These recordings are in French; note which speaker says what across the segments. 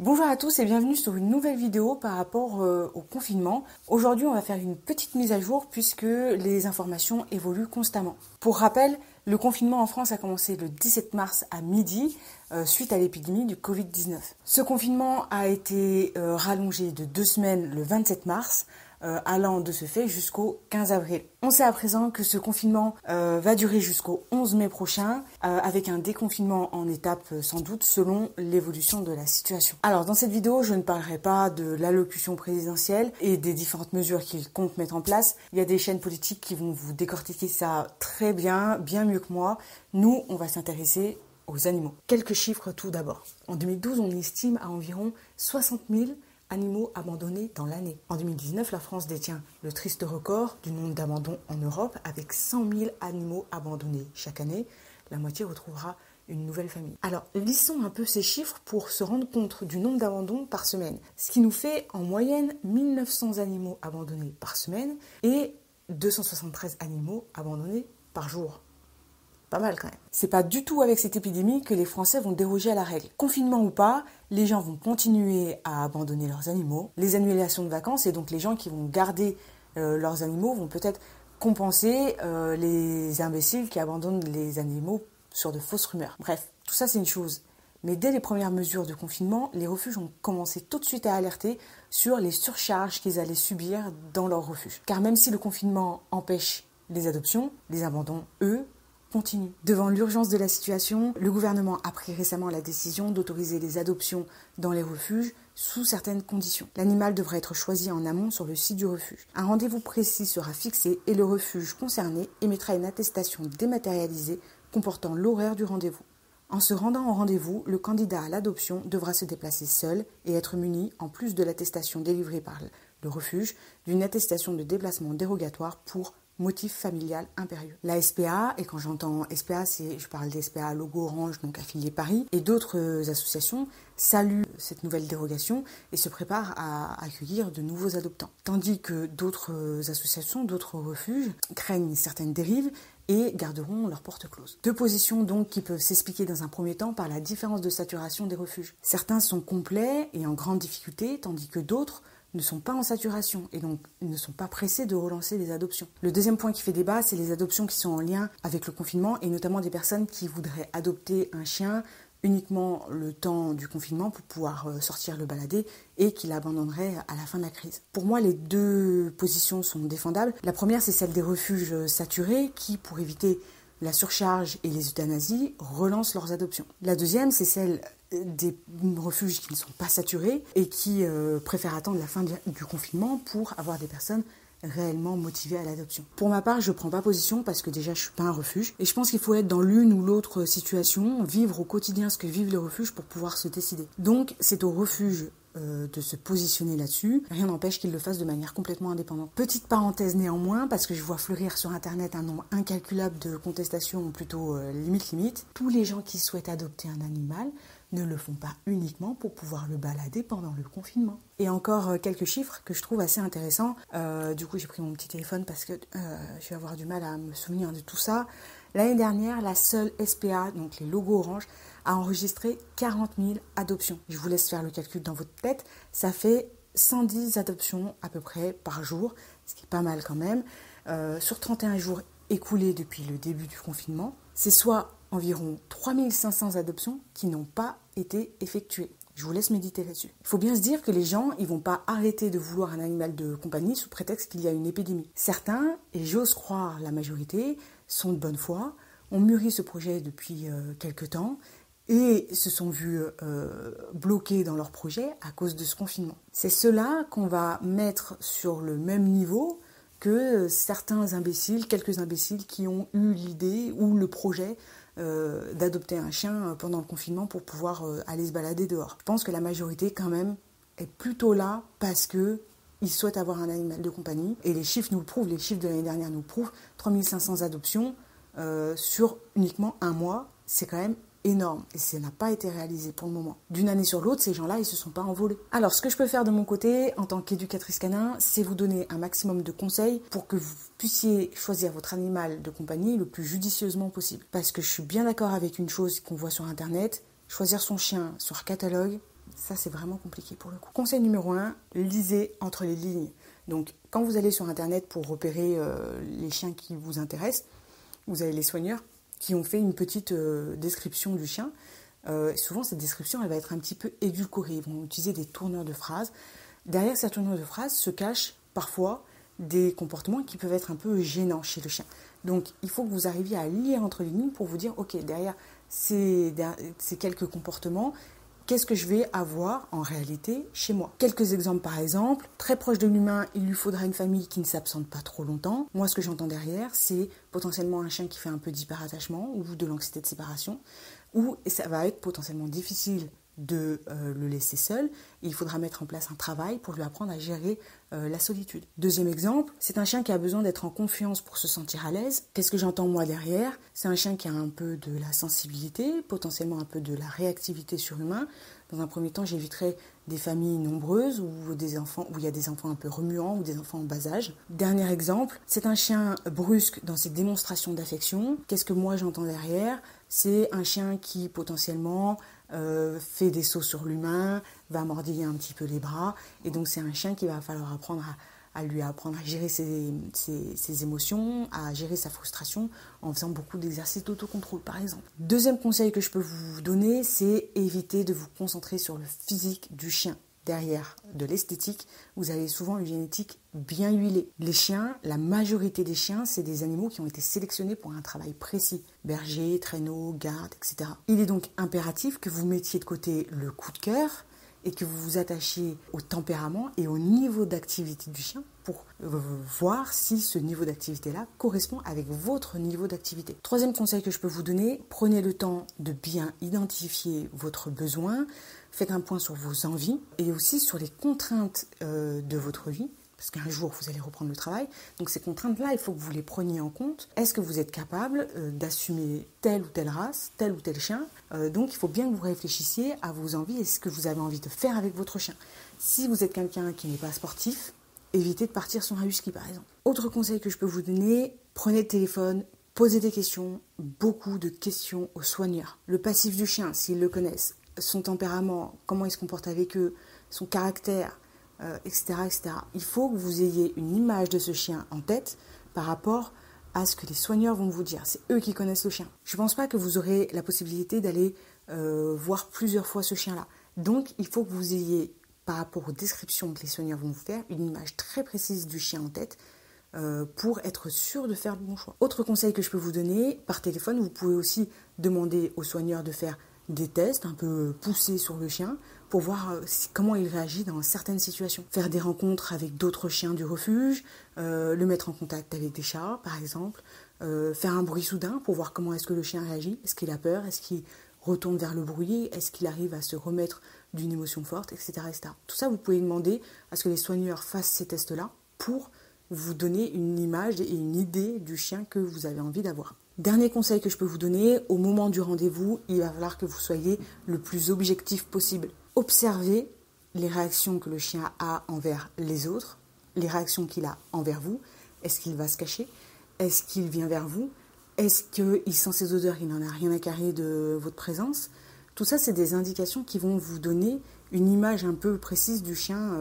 Speaker 1: Bonjour à tous et bienvenue sur une nouvelle vidéo par rapport au confinement. Aujourd'hui, on va faire une petite mise à jour puisque les informations évoluent constamment. Pour rappel, le confinement en France a commencé le 17 mars à midi suite à l'épidémie du Covid-19. Ce confinement a été rallongé de 2 semaines le 27 mars. Allant de ce fait jusqu'au 15 avril. On sait à présent que ce confinement va durer jusqu'au 11 mai prochain, avec un déconfinement en étapes sans doute selon l'évolution de la situation. Alors dans cette vidéo, je ne parlerai pas de l'allocution présidentielle et des différentes mesures qu'il compte mettre en place. Il y a des chaînes politiques qui vont vous décortiquer ça très bien mieux que moi. Nous, on va s'intéresser aux animaux. Quelques chiffres tout d'abord. En 2012, on estime à environ 60 000 animaux abandonnés dans l'année. En 2019, la France détient le triste record du nombre d'abandons en Europe avec 100 000 animaux abandonnés chaque année. La moitié retrouvera une nouvelle famille. Alors, listons un peu ces chiffres pour se rendre compte du nombre d'abandons par semaine. Ce qui nous fait en moyenne 1900 animaux abandonnés par semaine et 273 animaux abandonnés par jour. Pas mal quand même. C'est pas du tout avec cette épidémie que les Français vont déroger à la règle. Confinement ou pas, les gens vont continuer à abandonner leurs animaux. Les annulations de vacances et donc les gens qui vont garder leurs animaux vont peut-être compenser les imbéciles qui abandonnent les animaux sur de fausses rumeurs. Bref, tout ça c'est une chose. Mais dès les premières mesures de confinement, les refuges ont commencé tout de suite à alerter sur les surcharges qu'ils allaient subir dans leurs refuges. Car même si le confinement empêche les adoptions, les abandons, eux, continue. Devant l'urgence de la situation, le gouvernement a pris récemment la décision d'autoriser les adoptions dans les refuges sous certaines conditions. L'animal devra être choisi en amont sur le site du refuge. Un rendez-vous précis sera fixé et le refuge concerné émettra une attestation dématérialisée comportant l'horaire du rendez-vous. En se rendant au rendez-vous, le candidat à l'adoption devra se déplacer seul et être muni, en plus de l'attestation délivrée par le refuge, d'une attestation de déplacement dérogatoire pour motif familial impérieux. La SPA, et quand j'entends SPA, je parle des SPA logo orange, donc affilié Paris, et d'autres associations saluent cette nouvelle dérogation et se préparent à accueillir de nouveaux adoptants. Tandis que d'autres associations, d'autres refuges craignent certaines dérives et garderont leurs portes closes. Deux positions donc qui peuvent s'expliquer dans un premier temps par la différence de saturation des refuges. Certains sont complets et en grande difficulté, tandis que d'autres ne sont pas en saturation et donc ne sont pas pressés de relancer les adoptions. Le deuxième point qui fait débat, c'est les adoptions qui sont en lien avec le confinement et notamment des personnes qui voudraient adopter un chien uniquement le temps du confinement pour pouvoir sortir le balader et qui l'abandonneraient à la fin de la crise. Pour moi, les deux positions sont défendables. La première, c'est celle des refuges saturés qui, pour éviter la surcharge et les euthanasies, relancent leurs adoptions. La deuxième, c'est celle des refuges qui ne sont pas saturés et qui préfèrent attendre la fin du confinement pour avoir des personnes réellement motivées à l'adoption. Pour ma part, je ne prends pas position parce que déjà je ne suis pas un refuge et je pense qu'il faut être dans l'une ou l'autre situation, vivre au quotidien ce que vivent les refuges pour pouvoir se décider. Donc c'est au refuge de se positionner là-dessus. Rien n'empêche qu'ils le fassent de manière complètement indépendante. Petite parenthèse néanmoins, parce que je vois fleurir sur internet un nombre incalculable de contestations, ou plutôt limite. Tous les gens qui souhaitent adopter un animal ne le font pas uniquement pour pouvoir le balader pendant le confinement. Et encore quelques chiffres que je trouve assez intéressants. Du coup, j'ai pris mon petit téléphone parce que je vais avoir du mal à me souvenir de tout ça. L'année dernière, la seule SPA, donc les logos orange, a enregistré 40 000 adoptions. Je vous laisse faire le calcul dans votre tête. Ça fait 110 adoptions à peu près par jour, ce qui est pas mal quand même. Sur 31 jours écoulés depuis le début du confinement, c'est soit environ 3500 adoptions qui n'ont pas été effectuées. Je vous laisse méditer là-dessus. Il faut bien se dire que les gens, ils vont pas arrêter de vouloir un animal de compagnie sous prétexte qu'il y a une épidémie. Certains, et j'ose croire la majorité, sont de bonne foi, ont mûri ce projet depuis quelque temps et se sont vus bloqués dans leur projet à cause de ce confinement. C'est ceux-là qu'on va mettre sur le même niveau que certains imbéciles, quelques imbéciles qui ont eu l'idée ou le projet d'adopter un chien pendant le confinement pour pouvoir aller se balader dehors. Je pense que la majorité quand même est plutôt là parce que ils souhaitent avoir un animal de compagnie et les chiffres nous le prouvent, les chiffres de l'année dernière nous le prouvent, 3500 adoptions sur uniquement un mois, c'est quand même énorme et ça n'a pas été réalisé pour le moment. D'une année sur l'autre, ces gens-là, ils se sont pas envolés. Alors, ce que je peux faire de mon côté, en tant qu'éducatrice canin, c'est vous donner un maximum de conseils pour que vous puissiez choisir votre animal de compagnie le plus judicieusement possible. Parce que je suis bien d'accord avec une chose qu'on voit sur Internet, choisir son chien sur catalogue, Ça, c'est vraiment compliqué pour le coup. Conseil numéro 1, lisez entre les lignes. Donc, quand vous allez sur Internet pour repérer les chiens qui vous intéressent, vous avez les soigneurs qui ont fait une petite description du chien. Souvent, cette description, elle va être un petit peu édulcorée. Ils vont utiliser des tourneurs de phrases. Derrière ces tourneurs de phrases se cachent parfois des comportements qui peuvent être un peu gênants chez le chien. Donc, il faut que vous arriviez à lire entre les lignes pour vous dire, ok, derrière ces quelques comportements, qu'est-ce que je vais avoir en réalité chez moi? Quelques exemples par exemple, très proche de l'humain, il lui faudra une famille qui ne s'absente pas trop longtemps. Moi, ce que j'entends derrière, c'est potentiellement un chien qui fait un peu d'hyperattachement ou de l'anxiété de séparation, ou ça va être potentiellement difficile de le laisser seul. Et il faudra mettre en place un travail pour lui apprendre à gérer la solitude. Deuxième exemple, c'est un chien qui a besoin d'être en confiance pour se sentir à l'aise. Qu'est-ce que j'entends moi derrière? C'est un chien qui a un peu de la sensibilité, potentiellement un peu de la réactivité sur humain. Dans un premier temps, j'éviterai des familles nombreuses où il y a des enfants un peu remuants ou des enfants en bas âge. Dernier exemple, c'est un chien brusque dans ses démonstrations d'affection. Qu'est-ce que moi j'entends derrière? C'est un chien qui potentiellement fait des sauts sur l'humain, va mordiller un petit peu les bras. Et donc c'est un chien qu'il va falloir apprendre à lui apprendre à gérer ses émotions, à gérer sa frustration en faisant beaucoup d'exercices d'autocontrôle par exemple. Deuxième conseil que je peux vous donner, c'est éviter de vous concentrer sur le physique du chien. Derrière de l'esthétique, vous avez souvent une génétique bien huilée. Les chiens, la majorité des chiens, c'est des animaux qui ont été sélectionnés pour un travail précis. Berger, traîneau, garde, etc. Il est donc impératif que vous mettiez de côté le coup de cœur et que vous vous attachiez au tempérament et au niveau d'activité du chien pour voir si ce niveau d'activité-là correspond avec votre niveau d'activité. Troisième conseil que je peux vous donner, prenez le temps de bien identifier votre besoin, faites un point sur vos envies et aussi sur les contraintes de votre vie. Parce qu'un jour, vous allez reprendre le travail. Donc ces contraintes-là, il faut que vous les preniez en compte. Est-ce que vous êtes capable d'assumer telle ou telle race, tel ou tel chien? Donc il faut bien que vous réfléchissiez à vos envies et ce que vous avez envie de faire avec votre chien. Si vous êtes quelqu'un qui n'est pas sportif, évitez de partir sur un husky par exemple. Autre conseil que je peux vous donner, prenez le téléphone, posez des questions, beaucoup de questions aux soigneurs. Le passif du chien, s'ils le connaissent, son tempérament, comment il se comporte avec eux, son caractère, etc., etc. Il faut que vous ayez une image de ce chien en tête par rapport à ce que les soigneurs vont vous dire. C'est eux qui connaissent le chien. Je ne pense pas que vous aurez la possibilité d'aller voir plusieurs fois ce chien-là. Donc, il faut que vous ayez, par rapport aux descriptions que les soigneurs vont vous faire, une image très précise du chien en tête pour être sûr de faire le bon choix. Autre conseil que je peux vous donner, par téléphone, vous pouvez aussi demander aux soigneurs de faire des tests un peu poussés sur le chien pour voir comment il réagit dans certaines situations. Faire des rencontres avec d'autres chiens du refuge, le mettre en contact avec des chats par exemple, faire un bruit soudain pour voir comment est-ce que le chien réagit, est-ce qu'il a peur, est-ce qu'il retourne vers le bruit, est-ce qu'il arrive à se remettre d'une émotion forte, etc., etc. Tout ça, vous pouvez demander à ce que les soigneurs fassent ces tests-là pour vous donner une image et une idée du chien que vous avez envie d'avoir. Dernier conseil que je peux vous donner, au moment du rendez-vous, il va falloir que vous soyez le plus objectif possible. Observez les réactions que le chien a envers les autres, les réactions qu'il a envers vous. Est-ce qu'il va se cacher? Est-ce qu'il vient vers vous? Est-ce qu'il sent ses odeurs? Il n'en a rien à carrer de votre présence? Tout ça, c'est des indications qui vont vous donner une image un peu précise du chien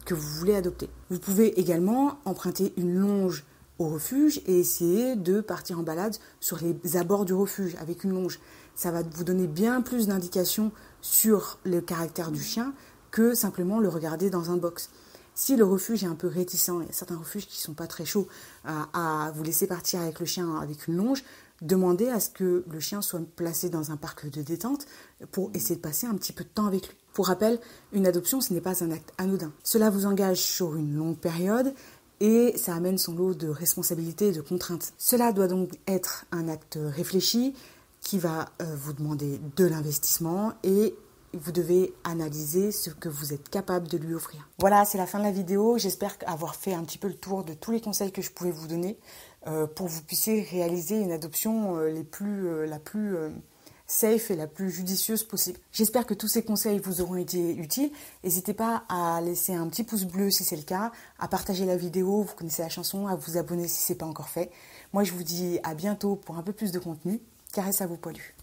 Speaker 1: que vous voulez adopter. Vous pouvez également emprunter une longe au refuge et essayer de partir en balade sur les abords du refuge avec une longe. Ça va vous donner bien plus d'indications sur le caractère du chien que simplement le regarder dans un box. Si le refuge est un peu réticent, il y a certains refuges qui ne sont pas très chauds à vous laisser partir avec le chien avec une longe, demandez à ce que le chien soit placé dans un parc de détente pour essayer de passer un petit peu de temps avec lui. Pour rappel, une adoption, ce n'est pas un acte anodin. Cela vous engage sur une longue période et ça amène son lot de responsabilités et de contraintes. Cela doit donc être un acte réfléchi qui va vous demander de l'investissement et vous devez analyser ce que vous êtes capable de lui offrir. Voilà, c'est la fin de la vidéo. J'espère avoir fait un petit peu le tour de tous les conseils que je pouvais vous donner pour que vous puissiez réaliser une adoption la plus safe et la plus judicieuse possible. J'espère que tous ces conseils vous auront été utiles. N'hésitez pas à laisser un petit pouce bleu si c'est le cas, à partager la vidéo, vous connaissez la chanson, à vous abonner si ce n'est pas encore fait. Moi, je vous dis à bientôt pour un peu plus de contenu. Caresse à vos poilus.